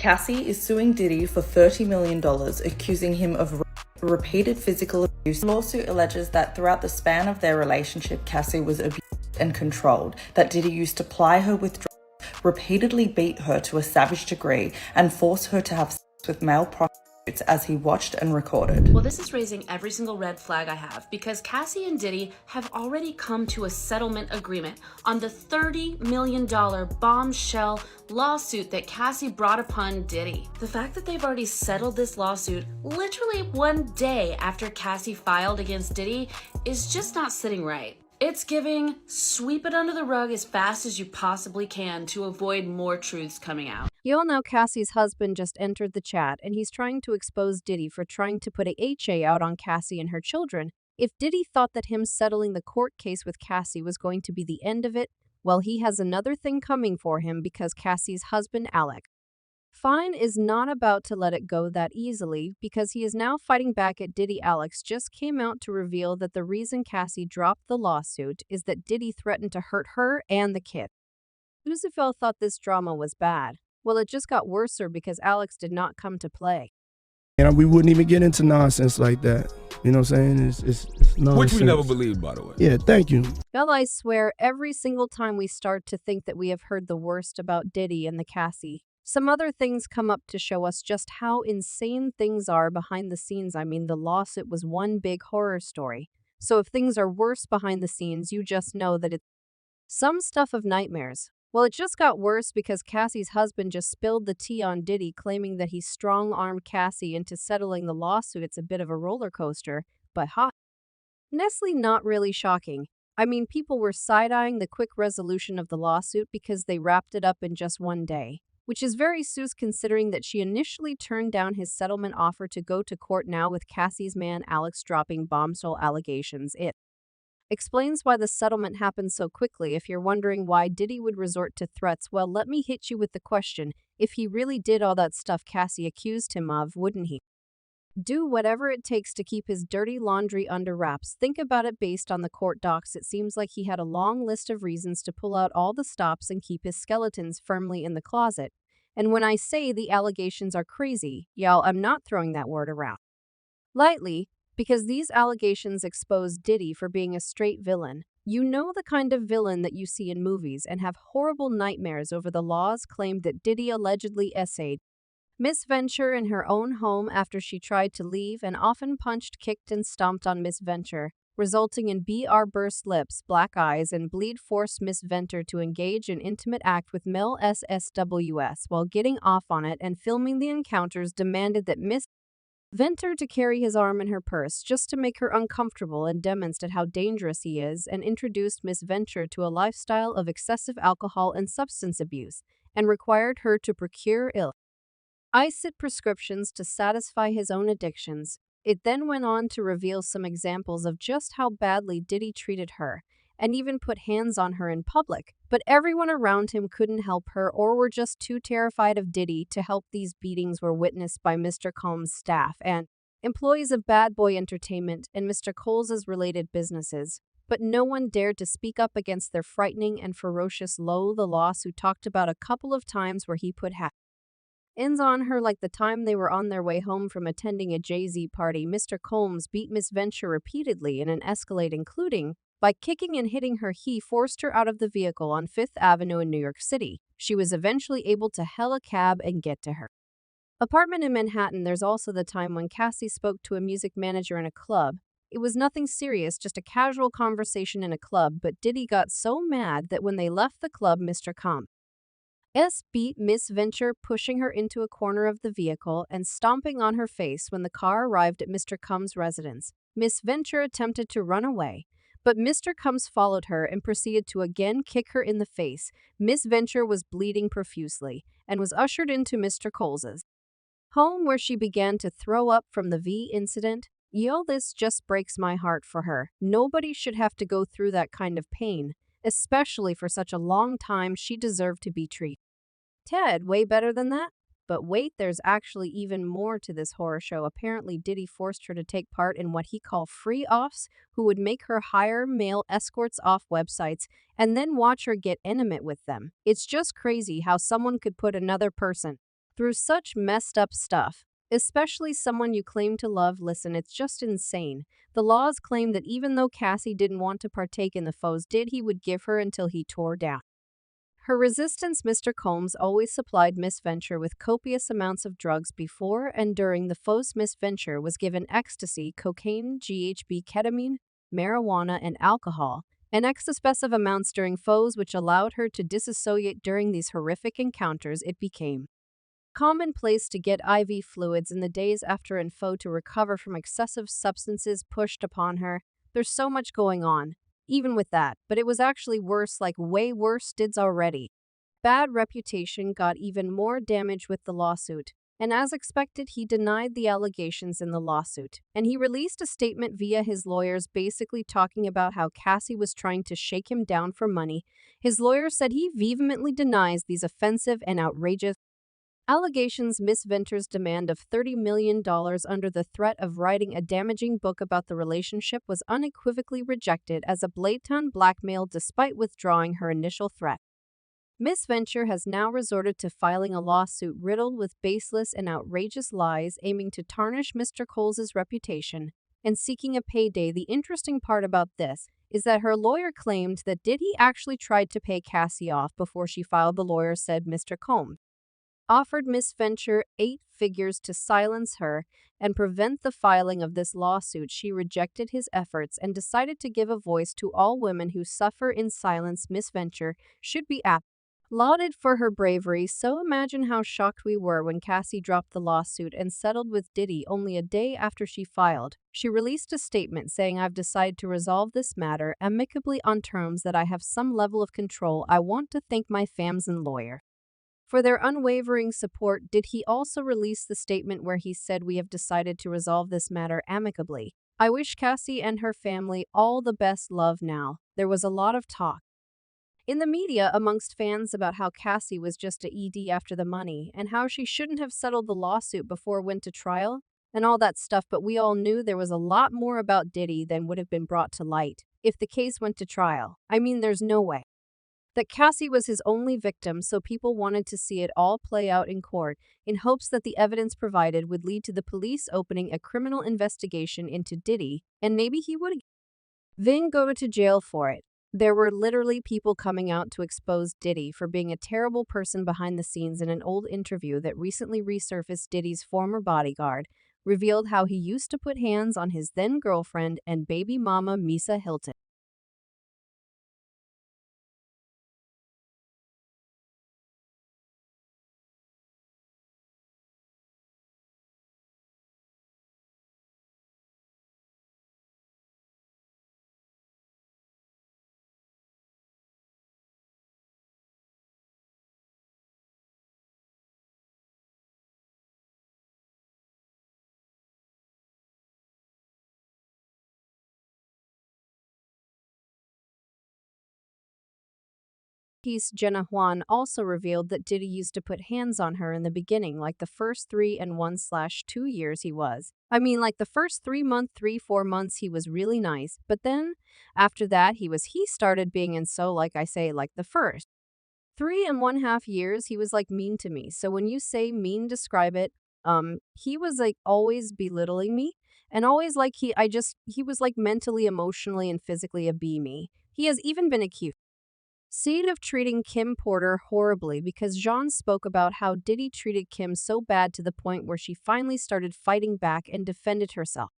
Cassie is suing Diddy for $30 million, accusing him of repeated physical abuse. The lawsuit alleges that throughout the span of their relationship, Cassie was abused and controlled, that Diddy used to ply her with drugs, repeatedly beat her to a savage degree, and force her to have sex with male prostitutes as he watched and recorded. Well, this is raising every single red flag I have, because Cassie and Diddy have already come to a settlement agreement on the $30 million bombshell lawsuit that Cassie brought upon Diddy. The fact that they've already settled this lawsuit literally one day after Cassie filed against Diddy is just not sitting right. It's giving sweep it under the rug as fast as you possibly can to avoid more truths coming out. You all know Cassie's husband just entered the chat, and he's trying to expose Diddy for trying to put a HA out on Cassie and her children. If Diddy thought that him settling the court case with Cassie was going to be the end of it, well, he has another thing coming for him, because Cassie's husband, Alec, Fine is not about to let it go that easily, because he is now fighting back at Diddy. Alex just came out to reveal that the reason Cassie dropped the lawsuit is that Diddy threatened to hurt her and the kid. Lucifer thought this drama was bad. Well, it just got worser because Alex did not come to play. And we wouldn't even get into nonsense like that. You know what I'm saying? It's nonsense. Which we never believed, by the way. Yeah, thank you. Well, I swear, every single time we start to think that we have heard the worst about Diddy and the Cassie, some other things come up to show us just how insane things are behind the scenes. I mean, the lawsuit was one big horror story. So if things are worse behind the scenes, you just know that it's some stuff of nightmares. Well, it just got worse because Cassie's husband just spilled the tea on Diddy, claiming that he strong-armed Cassie into settling the lawsuit. It's a bit of a roller coaster, but honestly not really shocking. I mean, people were side-eyeing the quick resolution of the lawsuit because they wrapped it up in just one day, which is very sus considering that she initially turned down his settlement offer to go to court. Now with Cassie's man Alex dropping bombshell allegations, it explains why the settlement happened so quickly. If you're wondering why Diddy would resort to threats, well, let me hit you with the question. If he really did all that stuff Cassie accused him of, wouldn't he do whatever it takes to keep his dirty laundry under wraps? Think about it. Based on the court docs, it seems like he had a long list of reasons to pull out all the stops and keep his skeletons firmly in the closet. And when I say the allegations are crazy, y'all, I'm not throwing that word around lightly, because these allegations expose Diddy for being a straight villain. You know, the kind of villain that you see in movies and have horrible nightmares over. The laws claimed that Diddy allegedly essayed Miss Venture in her own home after she tried to leave, and often punched, kicked, and stomped on Miss Venture, resulting in burst lips, black eyes, and bleed. Forced Miss Venture to engage in intimate act with male SSWS while getting off on it, and filming the encounters. Demanded that Miss Venture to carry his arm in her purse just to make her uncomfortable and demonstrate how dangerous he is, and introduced Miss Venture to a lifestyle of excessive alcohol and substance abuse, and required her to procure illicit prescriptions to satisfy his own addictions. It then went on to reveal some examples of just how badly Diddy treated her, and even put hands on her in public. But everyone around him couldn't help her, or were just too terrified of Diddy to help. These beatings were witnessed by Mr. Combs' staff and employees of Bad Boy Entertainment and Mr. Coles's related businesses. But no one dared to speak up against their frightening and ferocious low. The lawsuit talked about a couple of times where he put hands on her, like the time they were on their way home from attending a Jay-Z party. Mr. Combs beat Miss Venture repeatedly in an escalade, including by kicking and hitting her. He forced her out of the vehicle on 5th Avenue in New York City. She was eventually able to hail a cab and get to her apartment in Manhattan. There's also the time when Cassie spoke to a music manager in a club. It was nothing serious, just a casual conversation in a club, but Diddy got so mad that when they left the club, Mr. Combs beat Miss Venture, pushing her into a corner of the vehicle and stomping on her face. When the car arrived at Mr. Combs' residence, Miss Venture attempted to run away, but Mr. Combs followed her and proceeded to again kick her in the face. Miss Venture was bleeding profusely and was ushered into Mr. Coles's home, where she began to throw up from the incident. Yo, this just breaks my heart for her. Nobody should have to go through that kind of pain, especially for such a long time. She deserved to be treated way better than that. But wait, there's actually even more to this horror show. Apparently, Diddy forced her to take part in what he called free-offs, who would make her hire male escorts off websites and then watch her get intimate with them. It's just crazy how someone could put another person through such messed up stuff. Especially someone you claim to love. Listen, it's just insane. The laws claim that even though Cassie didn't want to partake in the foes did, he would give her until he tore down. Her resistance. Mr. Combs always supplied Miss Venture with copious amounts of drugs before and during the foes. Miss Venture was given ecstasy, cocaine, GHB, ketamine, marijuana, and alcohol, and excessive amounts during foes, which allowed her to dissociate. During these horrific encounters, it became commonplace to get IV fluids in the days after and foe to recover from excessive substances pushed upon her. There's so much going on, even with that, but it was actually worse, like way worse. Did's already bad reputation got even more damage with the lawsuit. And as expected, he denied the allegations in the lawsuit. And he released a statement via his lawyers basically talking about how Cassie was trying to shake him down for money. His lawyer said he vehemently denies these offensive and outrageous allegations. Miss Venture's demand of $30 million under the threat of writing a damaging book about the relationship was unequivocally rejected as a blatant blackmail despite withdrawing her initial threat. Miss Venture has now resorted to filing a lawsuit riddled with baseless and outrageous lies aiming to tarnish Mr. Coles's reputation and seeking a payday. The interesting part about this is that her lawyer claimed that Diddy actually tried to pay Cassie off before she filed. The lawyer said Mr. Combs offered Miss Venture 8 figures to silence her and prevent the filing of this lawsuit. She rejected his efforts and decided to give a voice to all women who suffer in silence. Miss Venture should be lauded for her bravery. So imagine how shocked we were when Cassie dropped the lawsuit and settled with Diddy only a day after she filed. She released a statement saying, "I've decided to resolve this matter amicably on terms that I have some level of control. I want to thank my fans and lawyer for their unwavering support." Did he also release the statement where he said, "We have decided to resolve this matter amicably. I wish Cassie and her family all the best. Love." Now, there was a lot of talk in the media amongst fans about how Cassie was just a ED after the money and how she shouldn't have settled the lawsuit before it went to trial and all that stuff, but we all knew there was a lot more about Diddy than would have been brought to light if the case went to trial. I mean, there's no way that Cassie was his only victim, so people wanted to see it all play out in court in hopes that the evidence provided would lead to the police opening a criminal investigation into Diddy, and maybe he would then go to jail for it. There were literally people coming out to expose Diddy for being a terrible person behind the scenes. In an old interview that recently resurfaced, Diddy's former bodyguard revealed how he used to put hands on his then girlfriend and baby mama Misa Hilton. Jenna Juan also revealed that Diddy used to put hands on her in the beginning, like the first 3 and 1/2 years he was. I mean, like the first 4 months he was really nice, but then after that he started being, and so like I say, like the first 3 and 1/2 years he was like mean to me. So when you say mean, describe it. He was like always belittling me and always like he was like mentally, emotionally, and physically me. He has even been accused of treating Kim Porter horribly because Jean spoke about how Diddy treated Kim so bad to the point where she finally started fighting back and defended herself.